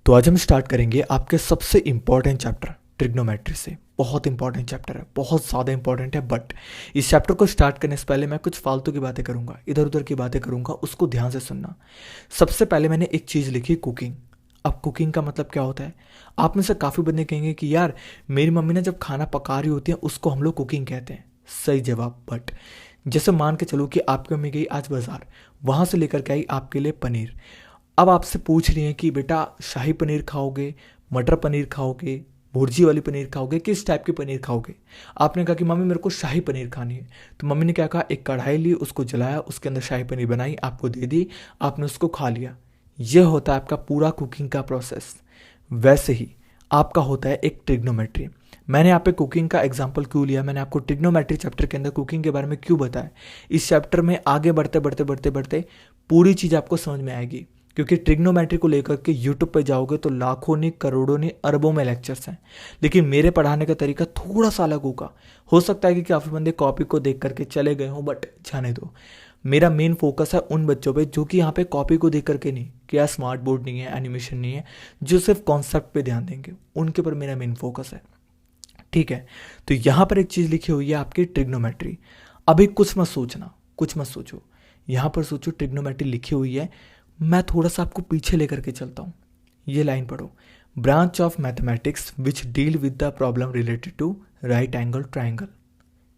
तो आज हम स्टार्ट करेंगे आपके सबसे इंपॉर्टेंट चैप्टर ट्रिग्नोमेट्री से। बहुत इंपॉर्टेंट चैप्टर है, बहुत ज़्यादा इंपॉर्टेंट है। बट इस चैप्टर को स्टार्ट करने से पहले मैं कुछ फालतू की बातें करूंगा, इधर उधर की बातें करूंगा, उसको ध्यान से सुनना। सबसे पहले मैंने एक चीज़ लिखी, कुकिंग। अब कुकिंग का मतलब क्या होता है? आप में से काफ़ी बंदे कहेंगे कि यार मेरी मम्मी ने जब खाना पका रही होती है उसको हम लोग कुकिंग कहते हैं। सही जवाब। बट जैसे मान के चलो कि आपकी मम्मी गई आज बाजार, वहाँ से लेकर के आई आपके लिए पनीर। अब आपसे पूछ रही हैं कि बेटा शाही पनीर खाओगे, मटर पनीर खाओगे, भुर्जी वाली पनीर खाओगे, किस टाइप की पनीर खाओगे? आपने कहा कि मम्मी मेरे को शाही पनीर खानी है। तो मम्मी ने क्या कहा, एक कढ़ाई ली, उसको जलाया, उसके अंदर शाही पनीर बनाई, आपको दे दी, आपने उसको खा लिया। यह होता है आपका पूरा कुकिंग का प्रोसेस। वैसे ही आपका होता है एक ट्रिग्नोमेट्री। मैंने यहाँ पे कुकिंग का एग्जाम्पल क्यों लिया, मैंने आपको ट्रिग्नोमेट्री चैप्टर के अंदर कुकिंग के बारे में क्यों बताया? इस चैप्टर में आगे बढ़ते बढ़ते बढ़ते बढ़ते पूरी चीज़ आपको समझ में आएगी, क्योंकि ट्रिग्नोमेट्री को लेकर के यूट्यूब पे जाओगे तो लाखों नहीं, करोड़ों नहीं, अरबों में लेक्चर्स हैं। लेकिन मेरे पढ़ाने का तरीका थोड़ा सा अलग होगा। हो सकता है कि काफ़ी बंदे कॉपी को देख करके चले गए हों, बट जाने दो। मेरा मेन फोकस है उन बच्चों पे जो कि यहाँ पे कॉपी को देख करके नहीं, कि यार स्मार्ट बोर्ड नहीं है, एनिमेशन नहीं है, जो सिर्फ कॉन्सेप्ट पे ध्यान देंगे, उनके पर मेरा मेन फोकस है। ठीक है, तो यहाँ पर एक चीज़ लिखी हुई है आपकी ट्रिग्नोमेट्री। अभी कुछ मत सोचना, कुछ मत सोचो, यहाँ पर सोचो ट्रिग्नोमेट्री लिखी हुई है। मैं थोड़ा सा आपको पीछे लेकर के चलता हूँ। ये लाइन पढ़ो, branch of mathematics which deal with the problem related to right angle triangle.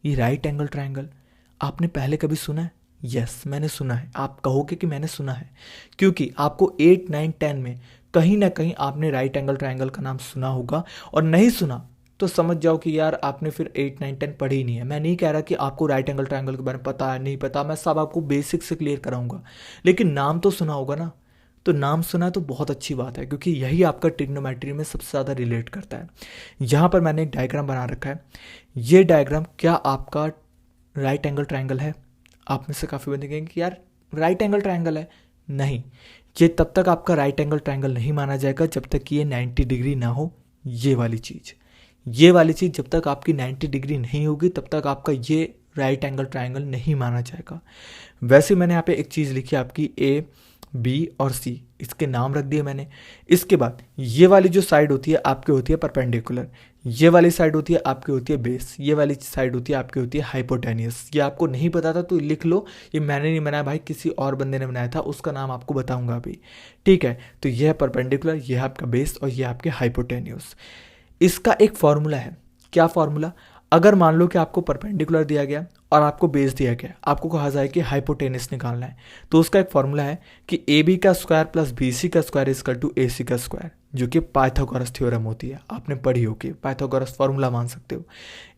ये राइट एंगल ट्राइंगल आपने पहले कभी सुना है? यस, मैंने सुना है। आप कहोगे कि मैंने सुना है, क्योंकि आपको 8, 9, 10 में कहीं ना कहीं आपने राइट एंगल ट्राइंगल का नाम सुना होगा। और नहीं सुना तो समझ जाओ कि यार आपने फिर 8, 9, 10 पढ़ी ही नहीं है। मैं नहीं कह रहा कि आपको राइट एंगल ट्राइंगल के बारे में पता है, नहीं पता, मैं सब आपको बेसिक से क्लियर कराऊंगा। लेकिन नाम तो सुना होगा ना। तो नाम सुना तो बहुत अच्छी बात है, क्योंकि यही आपका ट्रिग्नोमेट्री में सबसे ज़्यादा रिलेट करता है। यहाँ पर मैंने एक डायग्राम बना रखा है। ये डायग्राम क्या आपका राइट एंगल ट्राइंगल है? आप में से काफ़ी बंदे कहेंगे कि यार राइट एंगल ट्राइंगल है। नहीं, ये तब तक आपका राइट एंगल ट्राइंगल नहीं माना जाएगा जब तक कि ये 90 डिग्री ना हो। ये वाली चीज़ जब तक आपकी 90 डिग्री नहीं होगी तब तक आपका ये राइट एंगल ट्राइंगल नहीं माना जाएगा। वैसे मैंने यहाँ पे एक चीज़ लिखी आपकी ए, बी और सी, इसके नाम रख दिए मैंने। इसके बाद ये वाली जो साइड होती है आपकी होती है परपेंडिकुलर, ये वाली साइड होती है आपकी होती है बेस, ये वाली साइड होती है आपकी होती है हाइपोटेनियस। ये आपको नहीं पता था तो लिख लो, ये मैंने नहीं बनाया भाई, किसी और बंदे ने बनाया था, उसका नाम आपको बताऊंगा अभी। ठीक है, तो ये है परपेंडिकुलर, ये है आपका बेस और ये आपके हाइपोटेनियस। इसका एक फॉर्मूला है। क्या फॉर्मूला? अगर मान लो कि आपको परपेंडिकुलर दिया गया और आपको बेस दिया गया, आपको कहा जाए कि हाइपोटेनस निकालना है, तो उसका एक फॉर्मूला है कि ए बी का स्क्वायर प्लस बी सी का स्क्वायर इज इक्वल टू ए सी का स्क्वायर, जो कि पाइथागोरस थ्योरम होती है, आपने पढ़ी होगी, पाइथागोरस फॉर्मूला मान सकते हो।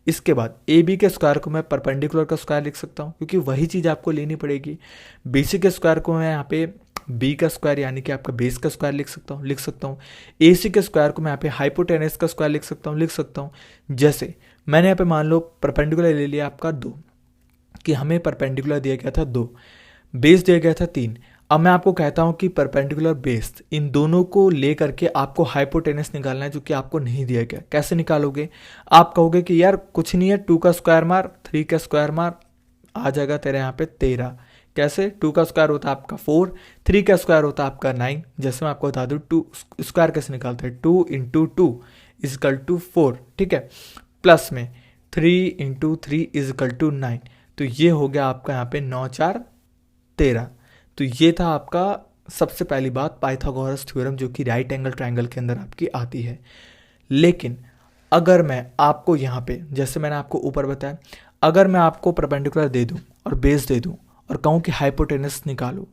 इसके बाद ए बी के स्क्वायर को मैं परपेंडिकुलर का स्क्वायर लिख सकता हूँ, क्योंकि वही चीज़ आपको लेनी पड़ेगी। बी सी के स्क्वायर को मैं यहाँ पे बी का स्क्वायर यानी कि आपका बेस का स्क्वायर लिख सकता हूँ। ए सी के स्क्वायर को मैं यहाँ पे हाइपोटेनस का स्क्वायर लिख सकता हूँ। जैसे मैंने यहाँ पे मान लो परपेंडिकुलर ले लिया आपका 2, कि हमें परपेंडिकुलर दिया गया था 2, बेस दिया गया था 3। अब मैं आपको कहता हूँ कि परपेंडिकुलर बेस, इन दोनों को ले करके आपको हाइपोटेनस निकालना है, जो कि आपको नहीं दिया गया। कैसे निकालोगे? आप कहोगे कि यार कुछ नहीं है, 2 का स्क्वायर मार, 3 का स्क्वायर मार, आ जाएगा तेरे यहाँ पे 13। कैसे? 2 का स्क्वायर होता है आपका 4, 3 का स्क्वायर होता है आपका 9। जैसे मैं आपको बता दूँ 2 स्क्वायर कैसे निकालते हैं, 2 × 2 इज इक्वल टू 4। ठीक है, प्लस में 3 × 3 इज इक्वल टू 9। तो ये हो गया आपका यहाँ पे 9, 4, 13। तो ये था आपका सबसे पहली बात, पाइथागोरस थ्योरम, जो कि राइट एंगल ट्राइंगल के अंदर आपकी आती है। लेकिन अगर मैं आपको यहाँ पे, जैसे मैंने आपको ऊपर बताया, अगर मैं आपको परपेंडिकुलर दे दूँ और बेस दे दूँ और कहूँ कि हाइपोटेनस निकालो,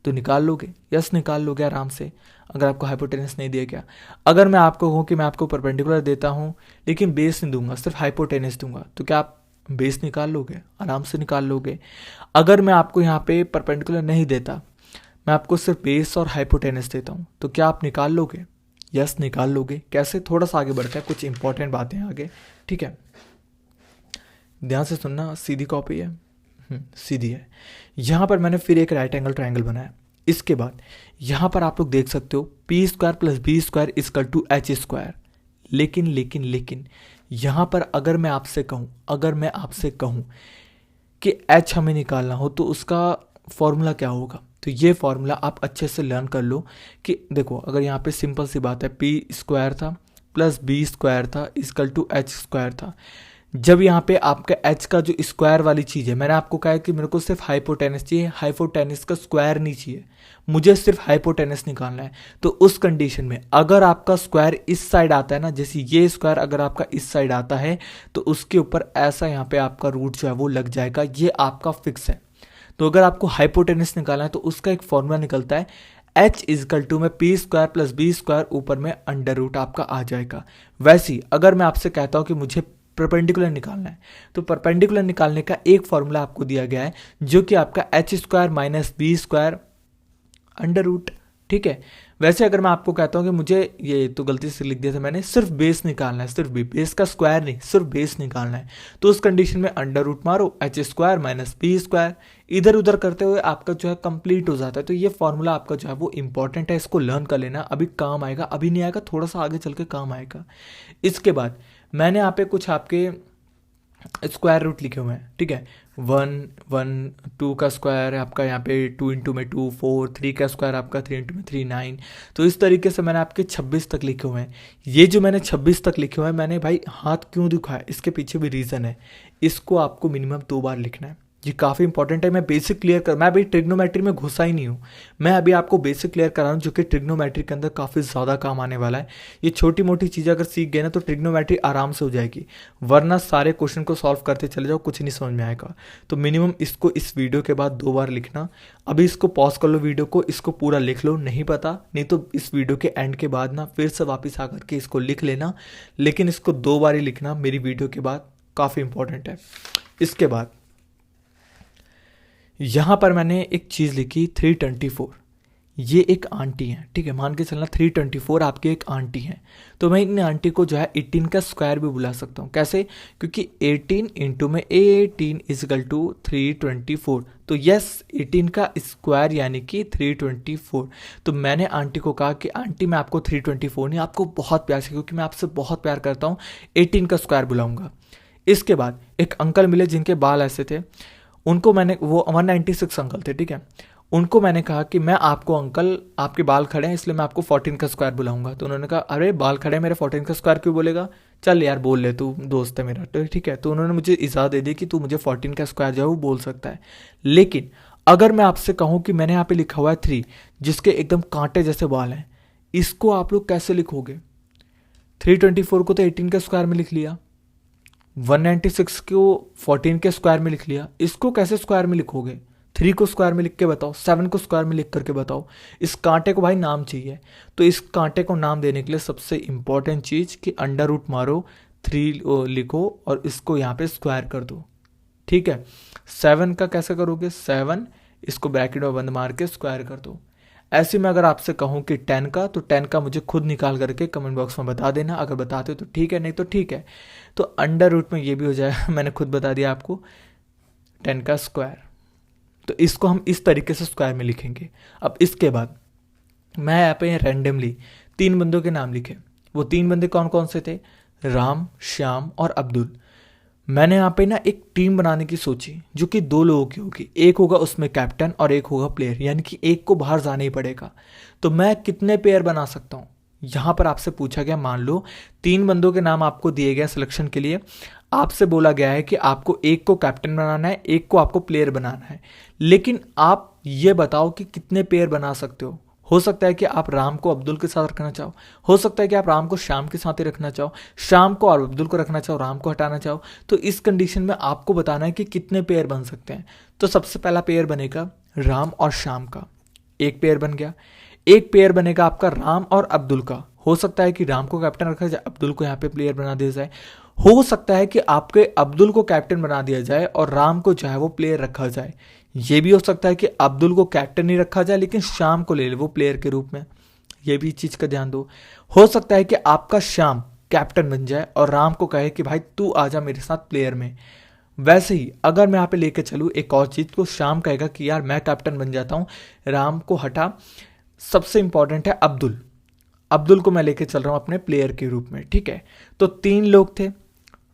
तो निकाल लोगे? यस, निकाल लोगे आराम से, अगर आपको हाइपोटेनस नहीं दिया गया। अगर मैं आपको कहूँ कि मैं आपको परपेंडिकुलर देता हूँ लेकिन बेस नहीं दूंगा, सिर्फ हाइपोटेनस दूंगा, तो क्या आप बेस निकाल लोगे? आराम से निकाल लोगे। अगर मैं आपको यहाँ पे परपेंडिकुलर नहीं देता, मैं आपको सिर्फ बेस और हाइपोटेनस देता हूँ, तो क्या आप निकाल लोगे? यस, निकाल लोगे। कैसे? थोड़ा सा आगे बढ़ते हैं, कुछ इंपॉर्टेंट बातें आगे। ठीक है, ध्यान से सुनना, सीधी कॉपी है, सीधी है। यहाँ पर मैंने फिर एक राइट एंगल ट्राइंगल बनाया। इसके बाद यहाँ पर आप लोग देख सकते हो P square plus B square is equal to H square. लेकिन यहाँ पर अगर मैं आपसे कहूँ कि एच हमें निकालना हो तो उसका फॉर्मूला क्या होगा? तो ये फॉर्मूला आप अच्छे से लर्न कर लो कि देखो अगर यहाँ पे सिंपल सी बात है, पी स्क्वायर था प्लस बी स्क्वायर था इक्वल टू एच स्क्वायर था। जब यहाँ पे आपका एच का जो स्क्वायर वाली चीज़ है, मैंने आपको कहा है कि मेरे को सिर्फ हाइपोटेनस चाहिए, हाइपोटेनस का स्क्वायर नहीं चाहिए, मुझे सिर्फ हाइपोटेनस निकालना है। तो उस कंडीशन में अगर आपका स्क्वायर इस साइड आता है ना, जैसे ये स्क्वायर अगर आपका इस साइड आता है तो उसके ऊपर ऐसा यहाँ पे आपका रूट जो है वो लग जाएगा, ये आपका फिक्स है। तो अगर आपको हाइपोटेनस निकालना है तो उसका एक फॉर्मूला निकलता है h इजकल टू में P square plus B square, ऊपर में अंडर रूट आपका आ जाएगा। वैसे ही अगर मैं आपसे कहता हूं कि मुझे परपेंडिकुलर निकालना है तो परपेंडिकुलर निकालने का एक फॉर्मूला आपको दिया गया है जो कि आपका H square minus B square under root, ठीक है। वैसे अगर मैं आपको कहता हूं कि मुझे, ये तो गलती से लिख दिया था मैंने, सिर्फ बेस निकालना है, सिर्फ बेस का स्क्वायर नहीं, सिर्फ बेस निकालना है, तो उस कंडीशन में अंडर रूट मारो, H square minus B square, इधर उधर करते हुए आपका जो है कंप्लीट हो जाता है। तो ये फॉर्मूला आपका जो है वो इंपॉर्टेंट है, इसको लर्न कर लेना, अभी काम आएगा, अभी नहीं आएगा, थोड़ा सा आगे चल के काम आएगा। इसके बाद मैंने यहाँ पे कुछ आपके स्क्वायर रूट लिखे हुए हैं, ठीक है। 1 का स्क्वायर है आपका यहाँ पे 2 इंटू में 2 4, 3 का स्क्वायर आपका 3 इंटू में 3 9। तो इस तरीके से मैंने आपके 26 तक लिखे हुए हैं। ये जो मैंने 26 तक लिखे हुए हैं, मैंने भाई हाथ क्यों दिखाया, इसके पीछे भी रीज़न है। इसको आपको मिनिमम 2 बार लिखना है, ये काफ़ी इंपॉर्टेंट है। मैं बेसिक क्लियर कर, मैं अभी ट्रिग्नोमेट्री में घुसा ही नहीं हूँ, मैं अभी आपको बेसिक क्लियर कर रहा हूँ जो कि ट्रिग्नोमेट्री के अंदर काफ़ी ज़्यादा काम आने वाला है। ये छोटी मोटी चीज़ें अगर सीख गए ना तो ट्रिग्नोमेट्री आराम से हो जाएगी, वरना सारे क्वेश्चन को सॉल्व करते चले जाओ, कुछ नहीं समझ में आएगा। तो मिनिमम इसको इस वीडियो के बाद 2 बार लिखना। अभी इसको पॉज कर लो वीडियो को, इसको पूरा लिख लो, नहीं पता नहीं तो इस वीडियो के एंड के बाद ना फिर से वापस आकर के इसको लिख लेना, लेकिन इसको 2 बार ही लिखना मेरी वीडियो के बाद, काफ़ी इंपॉर्टेंट है। इसके बाद यहाँ पर मैंने एक चीज़ लिखी 324, ये एक आंटी है, ठीक है, मान के चलना 324 आपकी एक आंटी है। तो मैं इन आंटी को जो है 18 का स्क्वायर भी बुला सकता हूँ, कैसे, क्योंकि 18 इंटू में 18 इजकल टू 324, तो यस 18 का स्क्वायर यानी कि 324। तो मैंने आंटी को कहा कि आंटी मैं आपको 324 नहीं, आपको बहुत प्यार से, क्योंकि मैं आपसे बहुत प्यार करता हूँ, 18 का स्क्वायर बुलाऊंगा। इसके बाद एक अंकल मिले जिनके बाल ऐसे थे, उनको मैंने, वो 196 अंकल थे, ठीक है, उनको मैंने कहा कि मैं आपको अंकल, आपके बाल खड़े हैं इसलिए मैं आपको 14 का स्क्वायर बुलाऊंगा। तो उन्होंने कहा अरे बाल खड़े हैं मेरे, 14 का स्क्वायर क्यों बोलेगा, चल यार बोल ले, तू दोस्त है मेरा, तो ठीक है। तो उन्होंने मुझे इजाज़त दे दी कि तू मुझे 14 का स्क्वायर जो है वो बोल सकता है। लेकिन अगर मैं आपसे कहूँ कि मैंने यहाँ पे लिखा हुआ है 3, जिसके एकदम कांटे जैसे बाल हैं, इसको आप लोग कैसे लिखोगे। 324 को तो 18 के स्क्वायर में लिख लिया, 196 को 14 के स्क्वायर में लिख लिया, इसको कैसे स्क्वायर में लिखोगे। 3 को स्क्वायर में लिख के बताओ, 7 को स्क्वायर में लिख करके बताओ। इस कांटे को भाई नाम चाहिए, तो इस कांटे को नाम देने के लिए सबसे इंपॉर्टेंट चीज़ कि अंडर रूट मारो, 3 लिखो और इसको यहाँ पे स्क्वायर कर दो, ठीक है। 7 का कैसे करोगे, 7 इसको ब्रैकेट में बंद मार के स्क्वायर कर दो। ऐसे में अगर आपसे कहूँ कि 10 का, तो 10 का मुझे खुद निकाल करके कमेंट बॉक्स में बता देना, अगर बताते हो तो ठीक है, नहीं तो ठीक है। तो अंडर रूट में ये भी हो जाएगा, मैंने खुद बता दिया आपको, 10 का स्क्वायर। तो इसको हम इस तरीके से स्क्वायर में लिखेंगे। अब इसके बाद मैं यहाँ पे रैंडमली 3 बंदों के नाम लिखे। वो 3 बंदे कौन कौन से थे, राम, श्याम और अब्दुल। मैंने यहाँ पे ना एक टीम बनाने की सोची जो कि 2 लोगों की होगी, एक होगा उसमें कैप्टन और एक होगा प्लेयर, यानी कि एक को बाहर जाना ही पड़ेगा। तो मैं कितने पेयर बना सकता हूँ, यहाँ पर आपसे पूछा गया, मान लो 3 बंदों के नाम आपको दिए गए सिलेक्शन के लिए, आपसे बोला गया है कि आपको एक को कैप्टन बनाना है, एक को आपको प्लेयर बनाना है, लेकिन आप ये बताओ कि कितने पेयर बना सकते हो सकता है कि आप राम को अब्दुल के साथ रखना चाहो, हो सकता है कि आप राम को श्याम के साथ ही रखना चाहो, श्याम को और अब्दुल को रखना चाहो, राम को हटाना चाहो। तो इस कंडीशन में आपको बताना है कि कितने पेयर बन सकते हैं। तो सबसे पहला पेयर बनेगा राम और श्याम का, एक पेयर बन गया। एक पेयर बनेगा आपका राम और अब्दुल का, हो सकता है कि राम को कैप्टन रखा जाए, अब्दुल को यहाँ पे प्लेयर बना दिया जाए। हो सकता है कि आपके अब्दुल को कैप्टन बना दिया जाए और राम को जो है वो प्लेयर रखा जाए। ये भी हो सकता है कि अब्दुल को कैप्टन नहीं रखा जाए लेकिन श्याम को ले ले वो प्लेयर के रूप में, ये भी चीज का ध्यान दो। हो सकता है कि आपका श्याम कैप्टन बन जाए और राम को कहे कि भाई तू आजा मेरे साथ प्लेयर में। वैसे ही अगर मैं यहाँ पे लेके चलूँ एक और चीज को, श्याम कहेगा कि यार मैं कैप्टन बन जाता हूँ, राम को हटा। सबसे इंपॉर्टेंट है अब्दुल को मैं लेके चल रहा हूँ अपने प्लेयर के रूप में, ठीक है। तो 3 लोग थे,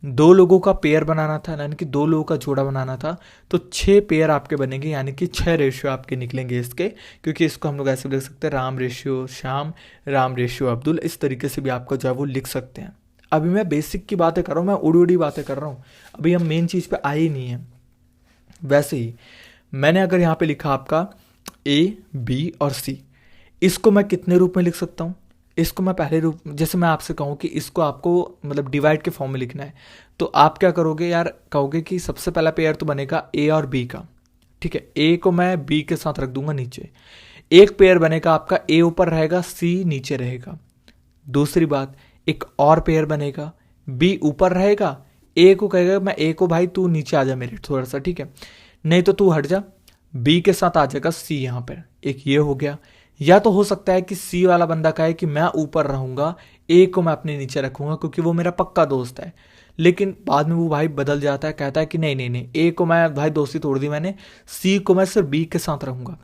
दो लोगों का पेयर बनाना था, यानी कि दो लोगों का जोड़ा बनाना था, तो 6 पेयर आपके बनेंगे, यानी कि 6 रेशियो आपके निकलेंगे इसके, क्योंकि इसको हम लोग ऐसे भी लिख सकते हैं राम रेशियो श्याम, राम रेशियो अब्दुल, इस तरीके से भी आपका जो है वो लिख सकते हैं। अभी मैं बेसिक की बातें कर रहा हूँ, मैं उड़ी उड़ी बातें कर रहा हूँ, अभी हम मेन चीज़ पे आए ही नहीं है। वैसे ही मैंने अगर यहाँ पे लिखा आपका ए बी और सी, इसको मैं कितने रूप में लिख सकता हूँ? इसको मैं पहले रूप, जैसे मैं आपसे कहूँ कि इसको आपको मतलब डिवाइड के फॉर्म में लिखना है, तो आप क्या करोगे यार, कहोगे कि सबसे पहला पेयर तो बनेगा ए और बी का, ठीक है, ए को मैं बी के साथ रख दूंगा नीचे, एक पेयर बनेगा आपका, ए ऊपर रहेगा सी नीचे रहेगा। दूसरी बात, एक और पेयर बनेगा, बी ऊपर रहेगा, ए को कहेगा मैं ए को भाई तू नीचे आ जा मेरे थोड़ा सा, ठीक है, नहीं तो तू हट जा, बी के साथ आ जाएगा सी यहाँ पर, एक ये हो गया। या तो हो सकता है कि सी वाला बंदा कहे कि मैं ऊपर रहूंगा, ए को मैं अपने नीचे रखूंगा क्योंकि वो मेरा पक्का दोस्त है, लेकिन बाद में वो भाई बदल जाता है, कहता है कि नहीं नहीं नहीं, ए को मैं भाई दोस्ती तोड़ दी मैंने, सी को मैं सिर्फ बी के साथ रहूंगा,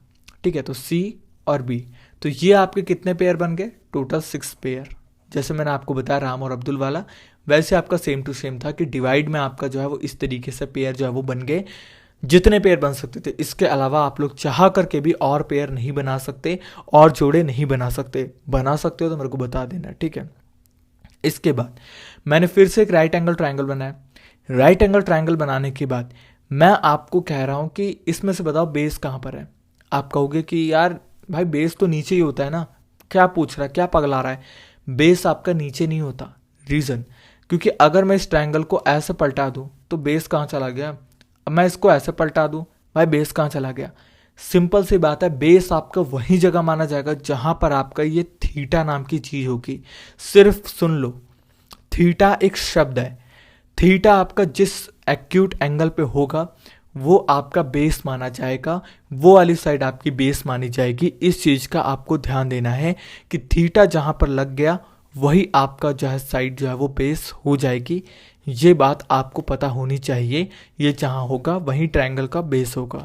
ठीक है, तो सी और बी, तो ये आपके कितने पेयर बन गए? Total 6 pair. जैसे मैंने आपको बताया राम और अब्दुल वाला, वैसे आपका सेम टू सेम था कि डिवाइड में आपका जो है वो इस तरीके से पेयर जो है वो बन गए, जितने पेयर बन सकते थे। इसके अलावा आप लोग चाह करके भी और पेयर नहीं बना सकते, और जोड़े नहीं बना सकते, बना सकते हो तो मेरे को बता देना, ठीक है। इसके बाद मैंने फिर से एक राइट एंगल ट्रायंगल बनाया। राइट एंगल ट्रायंगल बनाने के बाद मैं आपको कह रहा हूं कि इसमें से बताओ बेस कहां पर है। आप कहोगे कि यार भाई बेस तो नीचे ही होता है ना, क्या पूछ रहा है, क्या पगला रहा है, बेस आपका नीचे नहीं होता। रीजन, क्योंकि अगर मैं इस ट्रायंगल को ऐसे पलटा दूं तो बेस कहां चला गया, अब मैं इसको ऐसे पलटा दूं, भाई बेस कहां चला गया। सिंपल सी बात है, बेस आपका वही जगह माना जाएगा जहां पर आपका ये थीटा नाम की चीज होगी। सिर्फ सुन लो, थीटा एक शब्द है, थीटा आपका जिस एक्यूट एंगल पे होगा वो आपका बेस माना जाएगा, वो वाली साइड आपकी बेस मानी जाएगी। इस चीज का आपको ध्यान देना है कि थीटा जहां पर लग गया वही आपका जो है साइड जो है वो बेस हो जाएगी। ये बात आपको पता होनी चाहिए, ये जहां होगा वही ट्रायंगल का बेस होगा,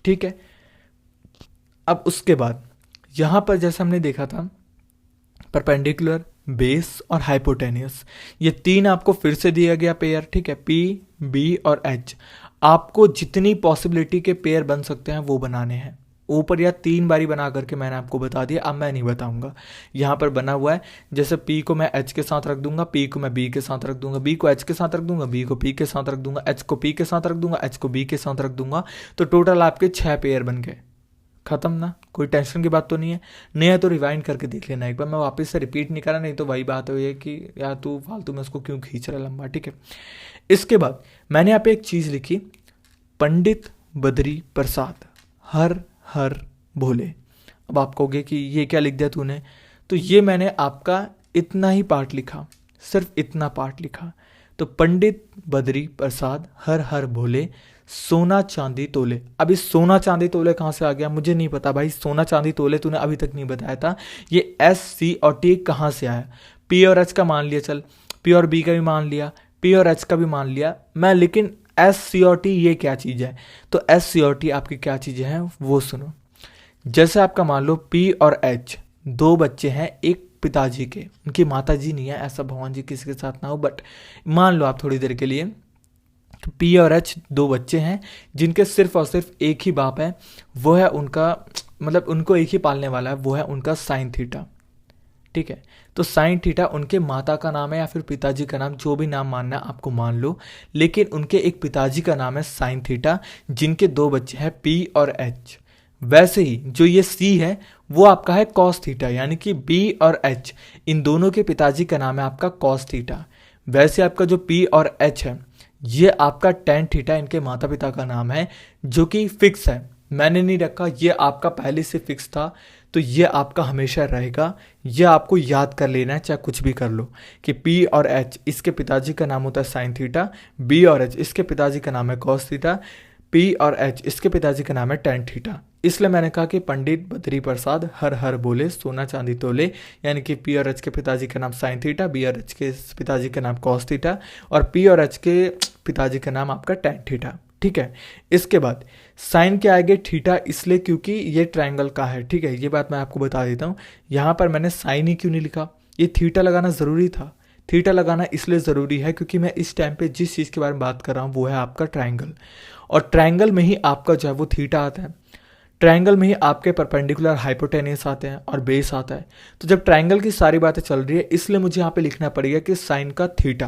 ठीक है। अब उसके बाद यहां पर जैसे हमने देखा था परपेंडिकुलर, बेस और हाइपोटेनियस, ये तीन आपको फिर से दिया गया पेयर, ठीक है, पी बी और एच। आपको जितनी पॉसिबिलिटी के पेयर बन सकते हैं वो बनाने हैं। ऊपर या 3 बारी बना करके मैंने आपको बता दिया, अब मैं नहीं बताऊंगा। यहाँ पर बना हुआ है, जैसे पी को मैं एच के साथ रख दूंगा, पी को मैं बी के साथ रख दूंगा, बी को एच के साथ रख दूंगा, बी को पी के साथ रख दूंगा, एच को पी के साथ रख दूंगा, एच को बी के साथ रख दूंगा, तो टोटल आपके 6 पेयर बन गए। खत्म ना, कोई टेंशन की बात तो नहीं है। नहीं है तो रिवाइंड करके देख लेना एक बार, मैं वापस से रिपीट नहीं करा, नहीं तो वही बात हुई है कि यार तू फालतू में उसको क्यों खींच रहा लंबा, ठीक है। इसके बाद मैंने यहाँ पे एक चीज लिखी, पंडित बद्री प्रसाद हर हर भोले। अब आप कहोगे कि ये क्या लिख दिया तूने, तो ये मैंने आपका इतना ही पार्ट लिखा, सिर्फ इतना पार्ट लिखा। तो पंडित बद्री प्रसाद हर हर भोले, सोना चांदी तोले। अब इस सोना चांदी तोले कहाँ से आ गया मुझे नहीं पता भाई, सोना चांदी तोले तूने अभी तक नहीं बताया था। ये एस सी और टी कहाँ से आया? पी और एच का मान लिया, चल पी और बी का भी मान लिया, पी और एच का भी मान लिया मैं, लेकिन एस सी और टी ये क्या चीज़ है? तो एस सी और टी आपकी क्या चीज़ें हैं वो सुनो। जैसे आपका मान लो पी और एच 2 बच्चे हैं एक पिताजी के, उनकी माता जी नहीं है, ऐसा भगवान जी किसी के साथ ना हो, बट मान लो आप थोड़ी देर के लिए, तो पी और एच 2 बच्चे हैं जिनके सिर्फ और सिर्फ एक ही बाप है, वो है उनका मतलब उनको एक ही पालने वाला है, वो है उनका साइन थीटा, ठीक है। तो साइन थीटा उनके माता का नाम है या फिर पिताजी का नाम, जो भी नाम मानना है आपको मान लो, लेकिन उनके एक पिताजी का नाम है साइन थीटा, जिनके 2 बच्चे हैं पी और एच। वैसे ही जो ये सी है वो आपका है कॉस थीटा, यानी कि बी और एच इन दोनों के पिताजी का नाम है आपका कॉस थीटा। वैसे आपका जो पी और एच है ये आपका टेन थीटा इनके माता पिता का नाम है, जो कि फिक्स है, मैंने नहीं रखा, ये आपका पहले से फिक्स था, तो ये आपका हमेशा रहेगा। ये आपको याद कर लेना है, चाहे कुछ भी कर लो, कि पी और एच इसके पिताजी का नाम होता है साइन थीटा, बी और एच इसके पिताजी का नाम है कॉस थीटा, पी और एच इसके पिताजी का नाम है टेन थीटा। इसलिए मैंने कहा कि पंडित बद्री प्रसाद हर हर बोले, सोना चांदी तोले, यानी कि पी और एच के पिताजी का नाम साइन थीटा, बी और एच के पिताजी का नाम कॉस थीटा, और पी और एच के पिताजी का नाम आपका टेन थीटा, ठीक है। इसके बाद साइन के आगे थीटा इसलिए क्योंकि ये ट्रायंगल का है, ठीक है, ये बात मैं आपको बता देता हूँ। यहाँ पर मैंने साइन ही क्यों नहीं लिखा, ये थीटा लगाना ज़रूरी था, थीटा लगाना इसलिए ज़रूरी है क्योंकि मैं इस टाइम पे जिस चीज़ के बारे में बात कर रहा हूँ वो है आपका ट्रायंगल, और ट्रायंगल में ही आपका जो है वो थीटा आता है, ट्रायंगल में ही आपके परपेंडिकुलर हाइपोटेनियस आते हैं और बेस आता है। तो जब ट्रायंगल की सारी बातें चल रही है इसलिए मुझे यहाँ पे लिखना पड़ेगा कि साइन का थीटा,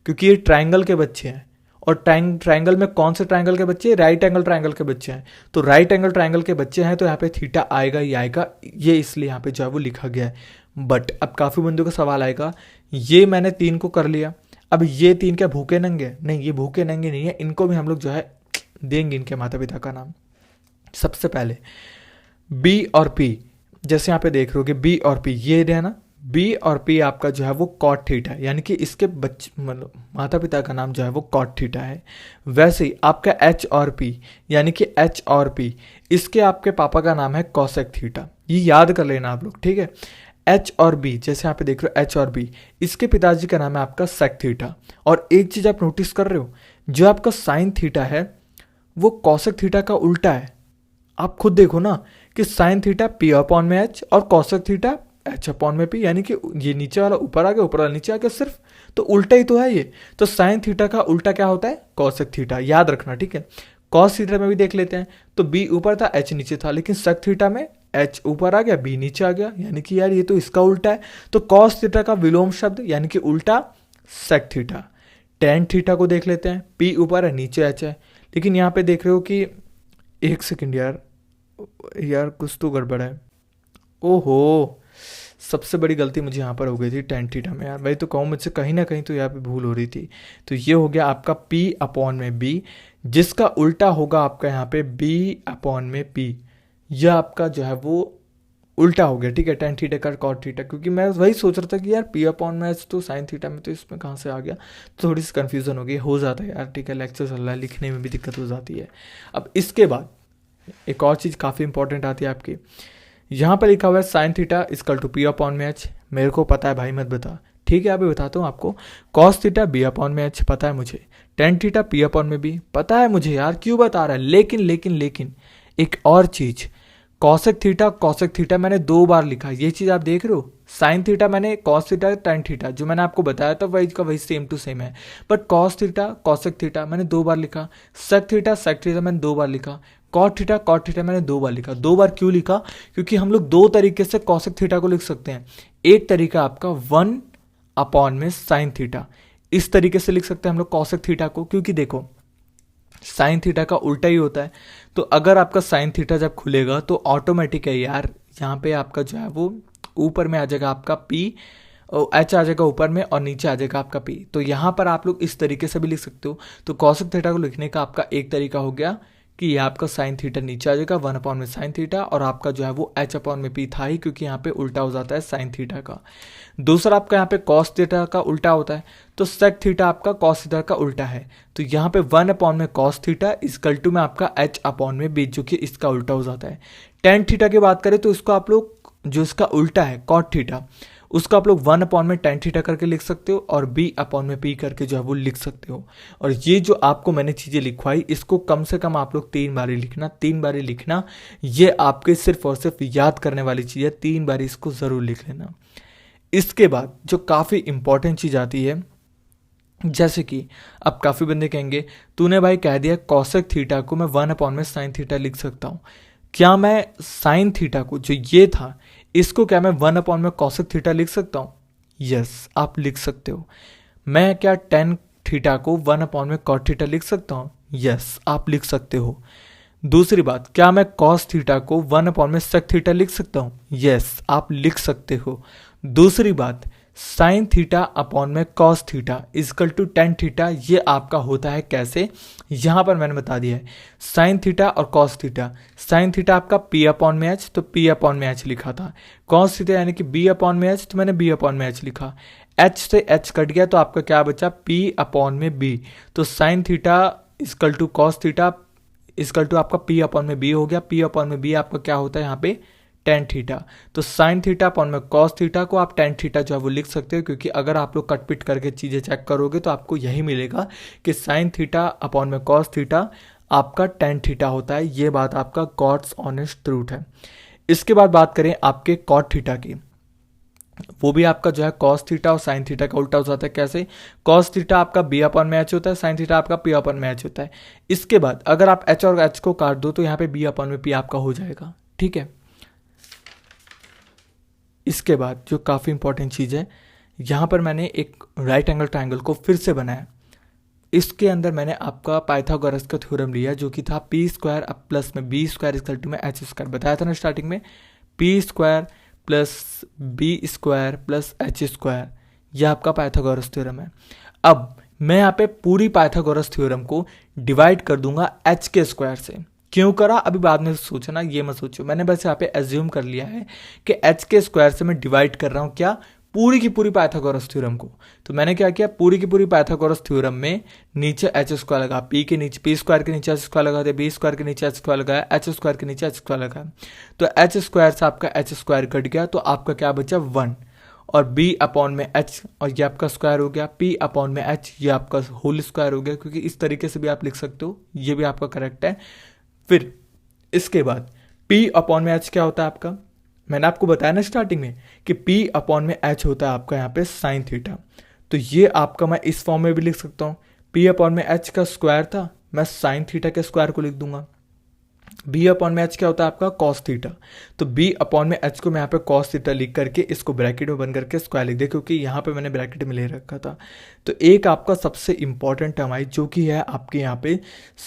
क्योंकि ये ट्रायंगल के बच्चे हैं, और ट्रायंगल में कौन से ट्रायंगल के बच्चे? राइट एंगल ट्रायंगल के बच्चे हैं। तो राइट एंगल ट्रायंगल के बच्चे हैं तो यहाँ पे थीटा आएगा ही आएगा, ये इसलिए यहाँ पे जो है वो लिखा गया है। बट अब काफ़ी बंदों का सवाल आएगा, ये मैंने 3 को कर लिया, अब ये 3 क्या भूखे नंगे? नहीं, ये भूखे नंगे नहीं है, इनको भी हम लोग जो है देंगे इनके माता पिता का नाम। सबसे पहले बी और पी, जैसे यहाँ पे देख रहे हो कि बी और पी, ये है ना, बी और पी आपका जो है वो कॉट थीटा है, यानी कि इसके बच्चे मतलब माता पिता का नाम जो है वो कॉट थीटा है। वैसे ही आपका एच और पी, यानी कि एच और पी, इसके आपके पापा का नाम है कॉसेक थीटा, ये याद कर लेना आप लोग, ठीक है। एच और बी, जैसे यहाँ पे देख रहे हो एच और बी, इसके पिताजी का नाम है आपका सेक थीटा। और एक चीज आप नोटिस कर रहे हो, जो आपका साइन थीटा है वो कॉसेक थीटा का उल्टा है। आप खुद देखो ना कि साइन थीटा पी अपॉन में एच और कॉसेक थीटा एच अपॉन में पी, यानी कि ये नीचे वाला ऊपर आ गया, ऊपर वाला नीचे आ गया, सिर्फ तो उल्टा ही तो है ये। तो साइन थीटा का उल्टा क्या होता है? कॉसेक थीटा, याद रखना, ठीक है। कॉस थीटा में भी देख लेते हैं, तो बी ऊपर था एच नीचे था, लेकिन सेक थीटा में एच ऊपर आ गया बी नीचे आ गया, यानी कि यार ये तो इसका उल्टा है। तो कॉस थीटा का विलोम शब्द यानी कि उल्टा सेक थीटा। टेन थीटा को देख लेते हैं, पी ऊपर है नीचे एच है, लेकिन यहाँ पे देख रहे हो कि एक सेकंड यार कुछ तो गड़बड़ है। ओहो, सबसे बड़ी गलती मुझे यहाँ पर हो गई थी टेन थीटा में, यार वही तो कहूँ, मुझसे कहीं ना कहीं तो यहाँ पे भूल हो रही थी। तो ये हो गया आपका पी अपॉन में बी, जिसका उल्टा होगा आपका यहाँ पे बी अपॉन में पी, यह आपका जो है वो उल्टा हो गया, ठीक है, टेन थीटा का कॉट थीटा। क्योंकि मैं वही सोच रहा था कि यार पी अपॉन में एच तो साइन थीटा में, तो इसमें कहाँ से आ गया, तो थोड़ी सी कन्फ्यूजन हो गई, हो जाता है यार, ठीक है, लेक्चर चल रहा है, लिखने में भी दिक्कत हो जाती है। अब इसके बाद एक और चीज़ काफ़ी इंपॉर्टेंट आती है आपकी, यहाँ पर लिखा हुआ है sine theta equal to P upon में एच, मेरे को पता है भाई, मत बता, ठीक है, अभी बताता हूँ आपको। कॉस थीटा बी अपॉन में एच पता है मुझे, टेन थीटा पी अपॉन में बी पता है मुझे, यार क्यों बता रहा है, लेकिन एक और चीज़, कॉसेक थीटा मैंने 2 बार लिखा, ये चीज़ आप देख रहे हो। साइन थीटा मैंने कॉस थीटा टेन थीटा जो मैंने आपको बताया था वही का वही सेम टू सेम है, but cos theta cosec theta मैंने 2 बार लिखा, सेक थीटा मैंने 2 बार लिखा, कॉट थीटा मैंने 2 बार लिखा। 2 बार क्यों लिखा? क्योंकि हम लोग 2 तरीके से कॉसेक थीटा को लिख सकते हैं। एक तरीका आपका 1 अपॉन में साइन थीटा, इस तरीके से लिख सकते हैं हम लोग कॉसेक थीटा को, क्योंकि देखो साइन थीटा का उल्टा ही होता है। तो अगर आपका साइन थीटा जब खुलेगा तो ऑटोमेटिक है यार, यहाँ पे आपका जो है वो ऊपर में आ जाएगा आपका पी, एच आ जाएगा ऊपर में और नीचे आ जाएगा आपका पी। तो यहाँ पर आप लोग इस तरीके से भी लिख सकते हो। तो कॉसेक थीटा को लिखने का आपका एक तरीका हो गया कि ये आपका साइन थीटा नीचे आ जाएगा 1 अपॉन में साइन थीटा, और आपका जो है वो एच अपॉन में पी था ही, क्योंकि यहाँ पे उल्टा हो जाता है साइन थीटा का। दूसरा आपका यहाँ पे कॉस थीटा का उल्टा होता है, तो सेक थीटा आपका कॉस थीटा का उल्टा है, तो यहाँ पे 1 अपॉन में कॉस थीटा इक्वल टू में आपका एच अपॉन में बी, जो कि इसका उल्टा हो जाता है। टेन थीटा की बात करें तो इसको आप लोग जो इसका उल्टा है कॉट थीटा, उसका आप लोग 1 अपॉन में टेन थीटा करके लिख सकते हो और बी अपॉन में पी करके जो है वो लिख सकते हो। और ये जो आपको मैंने चीज़ें लिखवाई इसको कम से कम आप लोग 3 बारी लिखना, 3 बारी लिखना, ये आपके सिर्फ और सिर्फ याद करने वाली चीज़ है, 3 बारी इसको ज़रूर लिख लेना। इसके बाद जो काफ़ी इंपॉर्टेंट चीज़ आती है, जैसे कि अब काफ़ी बंदे कहेंगे तूने भाई कह दिया कॉसेक थीटा को मैं 1 अपॉन में साइन थीटा लिख सकता हूँ, क्या मैं साइन थीटा को जो ये था इसको क्या मैं 1 अपॉन में कॉसेक थीटा लिख सकता हूँ? यस, आप लिख सकते हो। मैं क्या टेन थीटा को 1 अपॉन में कॉट थीटा लिख सकता हूँ? यस, आप लिख सकते हो। दूसरी बात, क्या मैं कॉस थीटा को 1 अपॉन में सेक थीटा लिख सकता हूँ? यस, आप लिख सकते हो। दूसरी बात, साइन थीटा अपॉन में cos theta equal to tan theta, ये आपका होता है कैसे, यहाँ पर मैंने बता दिया है। साइन थीटा और कॉस थीटा, साइन थीटा आपका पी अपॉन में एच, तो पी अपॉन में एच लिखा था। कॉस थीटा यानी कि बी अपॉन में एच, तो मैंने बी अपॉन में एच लिखा। एच से एच कट गया तो आपका क्या बचा, पी अपॉन में बी। तो sine theta equal to cos theta equal to आपका पी अपॉन में बी हो गया। पी अपॉन में बी आपका क्या होता है यहाँ पे, टेन थीटा। तो साइन थीटा अपॉन में कॉस थीटा को आप टेन थीटा जो है वो लिख सकते हो, क्योंकि अगर आप लोग कटपिट करके चीज़ें चेक करोगे तो आपको यही मिलेगा कि साइन थीटा अपॉन में कॉस थीटा आपका टेन थीटा होता है। ये बात आपका गॉड्स ऑनेस्ट ट्रूथ है। इसके बाद बात करें आपके कॉट थीटा की। वो भी आपका जो है कॉस थीटा और साइन थीटा का उल्टा हो जाता है। कैसे? कॉस थीटा आपका बी अपॉन में एच होता है, साइन थीटा आपका पी अपॉन में एच होता है। इसके बाद अगर आप एच और एच को काट दो तो यहाँ पे बी अपॉन में पी आपका हो जाएगा। ठीक है, इसके बाद जो काफ़ी इंपॉर्टेंट चीज़ है, यहाँ पर मैंने एक राइट एंगल ट्राइंगल को फिर से बनाया। इसके अंदर मैंने आपका पाइथागोरस का थ्योरम लिया जो कि था पी स्क्वायर अब प्लस में बी स्क्वायर इक्वल टू में एच स्क्वायर। बताया था ना स्टार्टिंग में, P square plus B square plus H square, यह आपका पाइथागोरस थ्योरम है। अब मैं यहाँ पे पूरी पाइथागोरस थ्योरम को डिवाइड कर दूंगा एच के स्क्वायर से। क्यों करा अभी बाद में सोचना, ये मत सोचो, मैंने बस यहाँ पे एज्यूम कर लिया है कि एच के स्क्वायर से मैं डिवाइड कर रहा हूँ क्या, पूरी की पूरी पाइथागोरस थ्योरम को। तो मैंने क्या किया, पूरी की पूरी पाइथागोरस थ्योरम में नीचे एच स्क्वायर लगा, पी के नीचे पी स्क्वायर के नीचे एच स्क्वायर लगा दिया, बी स्क्वायर के नीचे एच स्क्वायर लगाया, एच स्क्वायर के नीचे एच स्क्वायर लगाया। तो एच स्क्वायर से आपका एच स्क्वायर कट गया, तो आपका क्या बचा 1, और बी अपॉन में एच और ये आपका स्क्वायर हो गया, पी अपॉन में एच ये आपका होल स्क्वायर हो गया, क्योंकि इस तरीके से भी आप लिख सकते हो, ये भी आपका करेक्ट है। फिर इसके बाद P अपॉन में H क्या होता है आपका, मैंने आपको बताया ना स्टार्टिंग में कि P अपॉन में H होता है आपका यहाँ पे साइन थीटा। तो ये आपका मैं इस फॉर्म में भी लिख सकता हूँ, P अपॉन में H का स्क्वायर था, मैं साइन थीटा के स्क्वायर को लिख दूंगा। B अपॉन में H क्या होता है आपका कॉस थीटा, तो B अपॉन में H को मैं यहाँ पे कॉस थीटा लिख करके इसको ब्रैकेट में बन करके स्क्वायर लिख दिया, क्योंकि यहाँ पे मैंने ब्रैकेट में ले रखा था। तो एक आपका सबसे इंपॉर्टेंट टर्म आई जो कि है आपके यहाँ पे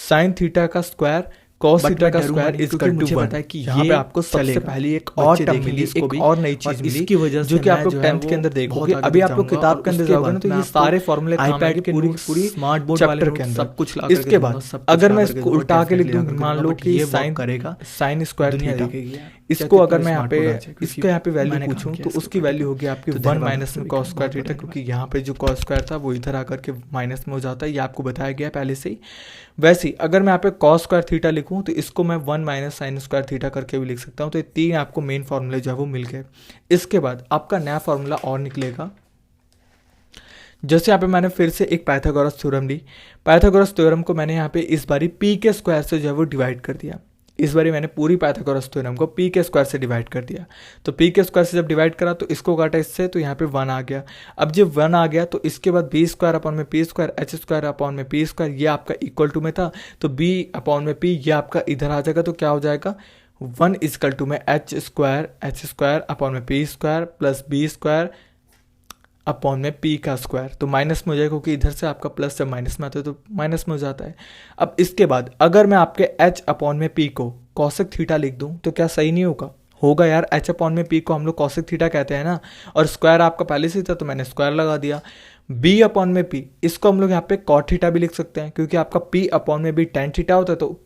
साइन थीटा का स्क्वायर कॉस थीटा का स्क्वायर इज इक्वल टू 1 है कि यहाँ पे आपको सबसे पहले एक और टर्म मिली, एक और नई चीज मिली, इसकी वजह से जो कि आप लोग 10th के अंदर देखोगे। अभी आप लोग किताब के अंदर जाओगे ना तो ये सारे फॉर्मूले आईपैड के पूरी स्मार्ट बोर्ड चैप्टर के अंदर सब कुछ ला। इसके बाद अगर मैं इसको उल्टा के लिख दूं, मान लो कि साइन करेगा साइन स्क्वायर थीटा, इसको अगर मैं यहाँ पे इसका यहाँ पे वैल्यू पूछूं तो उसकी वैल्यू होगी आपकी 1 माइनस में कॉस स्क्वायर थीटा, क्योंकि यहाँ पे जो कॉस स्क्वायर था वो इधर आकर के माइनस में हो जाता है, ये आपको बताया गया पहले से ही। वैसे ही अगर मैं यहाँ पे कॉस स्क्वायर थीटा लिखूं तो इसको मैं 1 माइनस साइन स्क्वायर थीटा करके भी लिख सकता हूँ। तो ये तीन आपको मेन फॉर्मूले जो है वो मिल गए। इसके बाद आपका नया फॉर्मूला और निकलेगा, जैसे यहाँ पे मैंने फिर से एक पाइथागोरस थ्योरम ली। पाइथागोरस थ्योरम को मैंने यहाँ पे इस बारी पी के स्क्वायर से जो है वो डिवाइड कर दिया। इस बारी मैंने पूरी पाइथागोरस थ्योरम को पी के स्क्वायर से डिवाइड कर दिया। तो पी के स्क्वायर से जब डिवाइड करा तो इसको काटा इससे, तो यहाँ पे 1 आ गया। अब जब 1 आ गया तो इसके बाद बी स्क्वायर अपॉन में P square, H square upon में पी स्क्वायर, ये आपका इक्वल टू में था, तो बी अपॉन में पी ये आपका इधर आ जाएगा। तो क्या हो जाएगा 1 इक्वल टू में एच स्क्वायर अपॉन में P square plus B square upon में पी का स्क्वायर। तो माइनस में हो जाएगा, क्योंकि इधर से आपका प्लस जब माइनस में आता है तो माइनस में हो जाता है। अब इसके बाद अगर मैं आपके एच अपॉन में पी को कॉसेक थीटा लिख दूं तो क्या सही नहीं होगा? होगा यार, एच अपॉन में पी को हम लोग कॉसेक थीटा कहते हैं ना, और स्क्वायर आपका पहले से था तो मैंने स्क्वायर लगा दिया। बी अपॉन में पी, इसको हम लोग यहाँ पे कॉट थीटा भी लिख सकते हैं, क्योंकि आपका पी अपॉन में बी टेन थीटा होता है, तो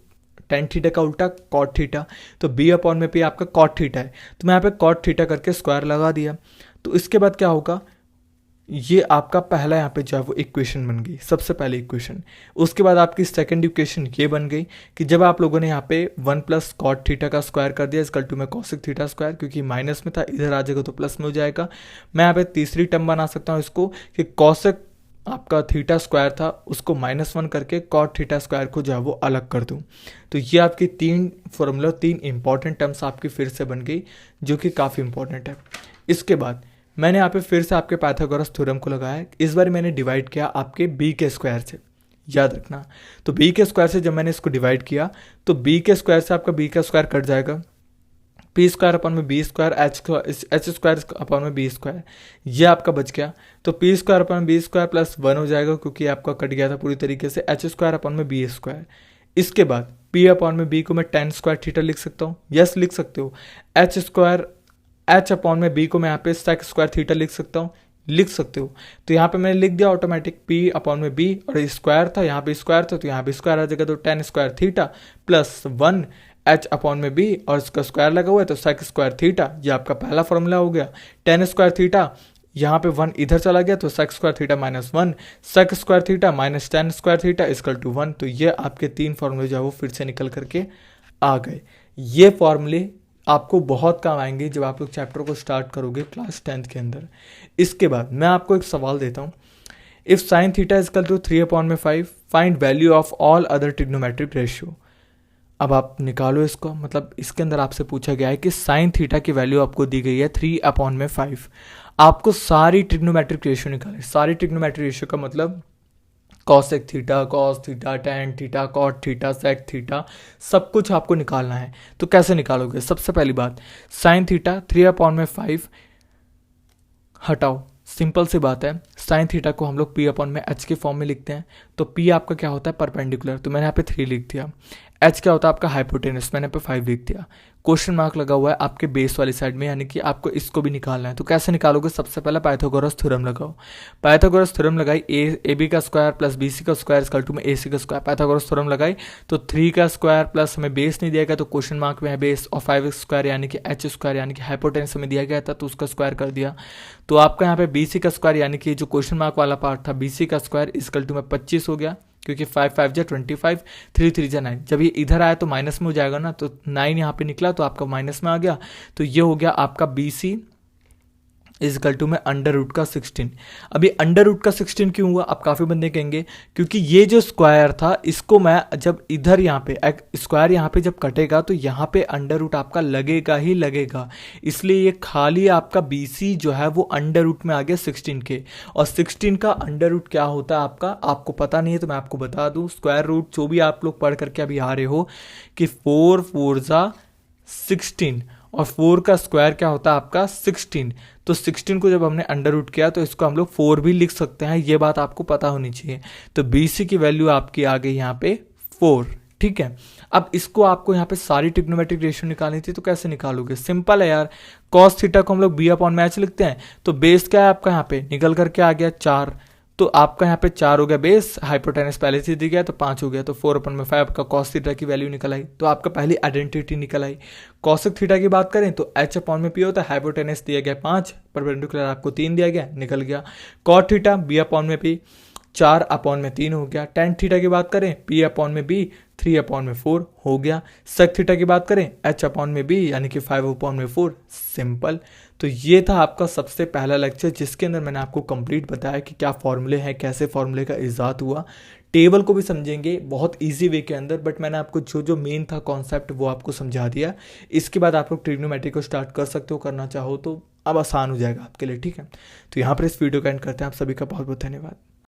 टेन थीटा का उल्टा कॉट थीटा, तो बी अपॉन में पी आपका कॉट थीटा है, तो मैं यहाँ पे कॉट थीटा करके स्क्वायर लगा दिया। तो इसके बाद क्या होगा, ये आपका पहला यहाँ पे जो है वो इक्वेशन बन गई, सबसे पहले इक्वेशन। उसके बाद आपकी सेकंड इक्वेशन ये बन गई कि जब आप लोगों ने यहाँ पे 1 प्लस कॉट थीटा का स्क्वायर कर दिया इक्वल टू में कॉसेक थीटा स्क्वायर, क्योंकि माइनस में था इधर आ जाएगा तो प्लस में हो जाएगा। मैं यहाँ पे तीसरी टर्म बना सकता हूँ इसको कि कॉसेक आपका थीटा स्क्वायर था उसको -1 करके कॉट थीटा स्क्वायर को जो है वो अलग कर दूं। तो ये आपकी तीन फॉर्मूला, तीन इंपॉर्टेंट टर्म्स आपकी फिर से बन गई, जो कि काफ़ी इंपॉर्टेंट है। इसके बाद मैंने यहाँ पे फिर से आपके पाइथागोरस थ्योरम को लगाया। इस बार मैंने डिवाइड किया आपके बी के स्क्वायर से, याद रखना। तो बी के स्क्वायर से जब मैंने इसको डिवाइड किया तो बी के स्क्वायर से आपका बी का स्क्वायर कट जाएगा, पी स्क्वायर अपॉन में B square, H square upon में बी स्क्वायर, ये आपका बच गया। तो P square upon B square plus 1 हो जाएगा, क्योंकि आपका कट गया था पूरी तरीके से, एच स्क्वायर अपॉन में बी स्क्वायर। इसके बाद पी अपॉन में बी को मैं टेन स्क्वायर थीटा लिख सकता हूँ, यस लिख सकते हो। एच अपॉन में बी को मैं यहाँ पे सेक स्क्वायर थीटा लिख सकता हूँ, लिख सकते हो। तो यहाँ पे मैंने लिख दिया ऑटोमेटिक, पी अपॉन में बी, और स्क्वायर था यहाँ पे स्क्वायर था तो यहाँ पे स्क्वायर आ जाएगा, तो ten square theta plus 1 H upon में बी, और इसका स्क्वायर लगा हुआ है तो सेक स्क्वायर थीटा, ये आपका पहला फॉर्मूला हो गया। टेन स्क्वायर थीटा, यहाँ पे 1 इधर चला गया तो sec square theta -1, sec square theta minus tan square theta equal to 1। तो ये आपके तीन फॉर्मूले जो है वो फिर से निकल करके आ गए। ये फॉर्मूले आपको बहुत काम आएंगे जब आप लोग चैप्टर को स्टार्ट करोगे क्लास 10th के अंदर। इसके बाद मैं आपको एक सवाल देता हूँ, if sine theta is equal to 3/5 find value of all other trigonometric ratio. अब आप निकालो इसको, मतलब इसके अंदर आपसे पूछा गया है कि साइन थीटा की वैल्यू आपको दी गई है 3/5। आपको सारी ट्रिग्नोमेट्रिक रेशियो निकालनी। सारी ट्रिग्नोमेट्रिक रेशियो का मतलब cosec theta, cos theta, tan theta, cot theta, sec theta, सब कुछ आपको निकालना है। तो कैसे निकालोगे? सबसे पहली बात, साइन थीटा 3/5 हटाओ, सिंपल सी बात है। साइन थीटा को हम लोग p/h के फॉर्म में लिखते हैं। तो p आपका क्या होता है? परपेंडिकुलर, तो मैंने यहाँ पे 3 लिख दिया। h क्या होता है आपका? हाइपोटेनस, मैंने यहाँ पे 5 लिख दिया। क्वेश्चन मार्क लगा हुआ है आपके बेस वाली साइड में, यानी कि आपको इसको भी निकालना है। तो कैसे निकालोगे? सबसे पहले पाइथागोरस थ्योरम लगाओ। पाइथागोरस थ्योरम लगाई, ए बी का स्क्वायर प्लस बी सी का स्क्वायर इक्वल टू में ए सी का स्क्वायर। पाइथागोरस थ्योरम लगाई तो 3 का स्क्वायर प्लस हमें बेस नहीं दिया गया, तो क्वेश्चन मार्क में है बेस, और 5 स्क्वायर यानी कि h स्क्वायर यानी कि हाइपोटेनस हमें दिया गया था, तो उसका स्क्वायर कर दिया। तो आपका यहाँ पे बी सी का स्क्वायर यानी कि जो क्वेश्चन मार्क वाला पार्ट था, बी सी का स्क्वायर इक्वल टू में 25 हो गया, क्योंकि 5 5 जा 25, 3 3 जा 9। जब ये इधर आया तो माइनस में हो जाएगा ना, तो 9 यहाँ पे निकला तो आपका माइनस में आ गया। तो ये हो गया आपका बी सी इजकल टू में अंडर रूट का 16। अभी अंडर रूट का 16 क्यों हुआ? अब काफ़ी बंदे कहेंगे क्योंकि ये जो स्क्वायर था इसको मैं जब इधर यहाँ पे स्क्वायर यहाँ पे जब कटेगा तो यहाँ पे अंडर रूट आपका लगेगा ही लगेगा, इसलिए ये खाली आपका बी सी जो है वो अंडर रूट में आ गया 16 के। और 16 का अंडर रूट क्या होता है आपका? आपको पता नहीं है तो मैं आपको बता दूँ, स्क्वायर रूट जो भी आप लोग पढ़ करके अभी आ रहे हो कि 4 4 जा 16, और 4 का स्क्वायर क्या होता है आपका? 16। तो 16 को जब हमने अंडर रूट किया तो इसको हम लोग 4 भी लिख सकते हैं, ये बात आपको पता होनी चाहिए। तो BC की वैल्यू आपकी आ गई यहाँ पे 4, ठीक है। अब इसको आपको यहाँ पे सारी ट्रिग्नोमेट्रिक रेशियो निकालनी थी, तो कैसे निकालोगे? सिंपल है यार, कॉस थीटा को हम लोग b/h लिखते हैं। तो बेस क्या है आपका? यहाँ पे निकल करके आ गया 4, तो आपका यहाँ पे 4 हो गया बेस, हाइपोटेनस पहले से दी गया तो 5 हो गया, तो 4/5 का कॉस थीटा की वैल्यू निकल आई। तो आपका पहली आइडेंटिटी निकल आई। कॉसेक थीटा की बात करें तो h/p होता है, हाइपोटेनस दिया गया 5, परपेंडिकुलर आपको 3 दिया गया, निकल गया। कॉट थीटा b/p 4/3 हो गया। टैन थीटा की बात करें p/b 3/4 हो गया। सेक थीटा की बात करें h/b यानी कि 5/4, सिंपल। तो ये था आपका सबसे पहला लेक्चर, जिसके अंदर मैंने आपको कंप्लीट बताया कि क्या फॉर्मूले हैं, कैसे फॉर्मूले का इजाद हुआ। टेबल को भी समझेंगे बहुत इजी वे के अंदर, बट मैंने आपको जो जो मेन था कॉन्सेप्ट वो आपको समझा दिया। इसके बाद आप लोग ट्रिग्नोमेट्री को स्टार्ट कर सकते हो, करना चाहो तो अब आसान हो जाएगा आपके लिए, ठीक है। तो यहाँ पर इस वीडियो का एंड करते हैं। आप सभी का बहुत बहुत धन्यवाद।